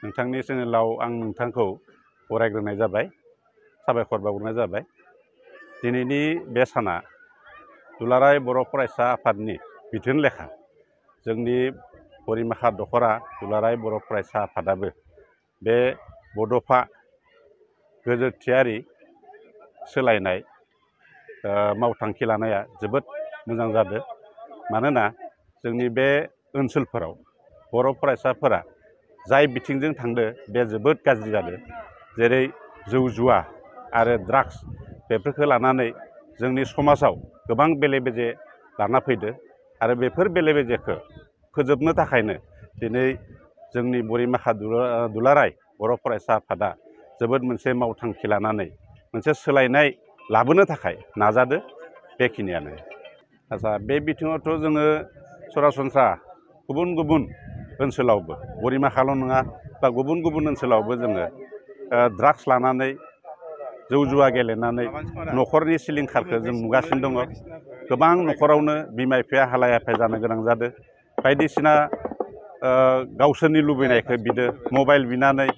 नोंथांनि चेनेलाव आं नोंथांखौ बरायग्रोनाय जाबाय साबायखर बावग्रोनाय जाबाय। दिनैनि बे साना दुलाराय बर' फरायसा आफादनि बिथोन लेखा जोंनि बरिमाखा दख'रा दुलाराय बर' फरायसा आफादाबो बे बड'फा गोजोरथियारि सोलायनाय मावथांखि लानाया जोबोद मोजां जादों। मानोना जोंनि बे ओनसोलफोराव बर' फरायसाफोरा जाय बिथिंजों थांदो बे जोबोद गाज्रि जादों। जेरै जौ जुवा आरो ड्राग्स बेफोरखौ लानानै जोंनि समाजाव गोबां बेले बेजे लाना फैदो आरो बेफोर बेले बेजेखौ फोजोबनो थाखायनो दिनै जोंनि बरिमाखा दुलाराय बर' फरायसा आफादा जोबोद मोनसे मावथांखि लानानै मोनसे सोलायनाय लाबोनो थाखाय नाजादो। बेखिनियानो। आच्छा, बे बिथिङावथ' जोङो सरासनस्रा गुबुन गुबुन ओनसोलावबो बरिमाखाल' नङा बा गुबुन गुबुन ओनसोलावबो जोङो ड्राग्स लानानै जौ जुवा गेलेनानै न'खरनि सिलिंखारखौ जों नुगासिनो दङ। गोबां न'खरावनो बिमा बिफाया हालाय हाफाय जानो गोनां जादों। बायदिसिना गावसोरनि लुबैनायखौ बिदो मबाइल बिनानै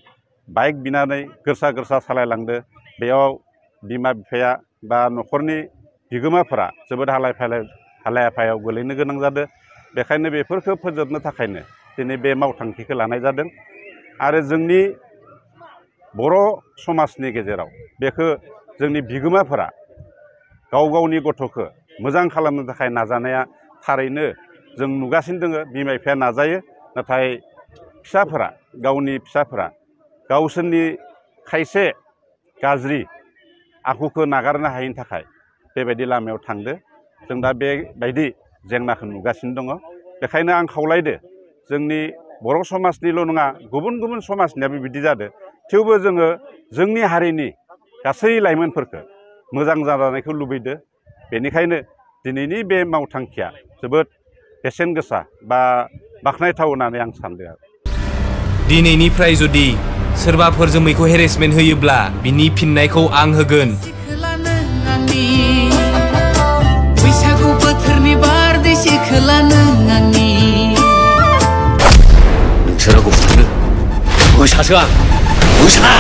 बाइक बिनानै गोरसा गोरसा सालायलांदो। बेयाव बिमा बिफाया बा न'खरनि बिगोमाफोरा जोबोद हालाय हाफायाव गोलैनो गोनां जादों। बेखायनो बेफोरखौ फोजोबनो थाखायनो दिनै बे मावथांखिखौ लानाय जादों। आरो जोंनि बर' समाजनि गेजेराव बेखौ जोंनि बिगोमाफोरा गाव गावनि गथ'खौ मोजां खालामनो थाखाय नाजानाया थारैनो जों नुगासिनो दङ। बिमा बिफाया नाजायो, नाथाय गावनि फिसाफोरा गावसोरनि खायसे गाज्रि आखुखौ नागारनो हायैनि थाखाय बेबायदि लामायाव थांदो। जों दा बेबायदि जेंनाखौ नुगासिनो दङ। बेखायनो आं खावलायदो जोंनि बर' समाजनिल' नङा गुबुन गुबुन समाजनियाबो बिदि जादों। थेवबो जोङो जोंनि हारिनि गासै लाइमोनफोरखौ मोजां जानायखौ लुबैदो। बेनिखायनो दिनैनि बे मावथांखिया जोबोद बेसेन गोसा बा बाख्नायथाव होननानै आं सानदों। दिनैनिफ्राय जुदि सोरबाफोर जोमैखौ हेरेसमेन्ट होयोब्ला बिनि फिननायखौ आं होगोन। बैसागु बोथोरनि बारदै सिखोला नों आंनि। नोंसोर रावखौ फुथारनो मोसासो आं मोसा।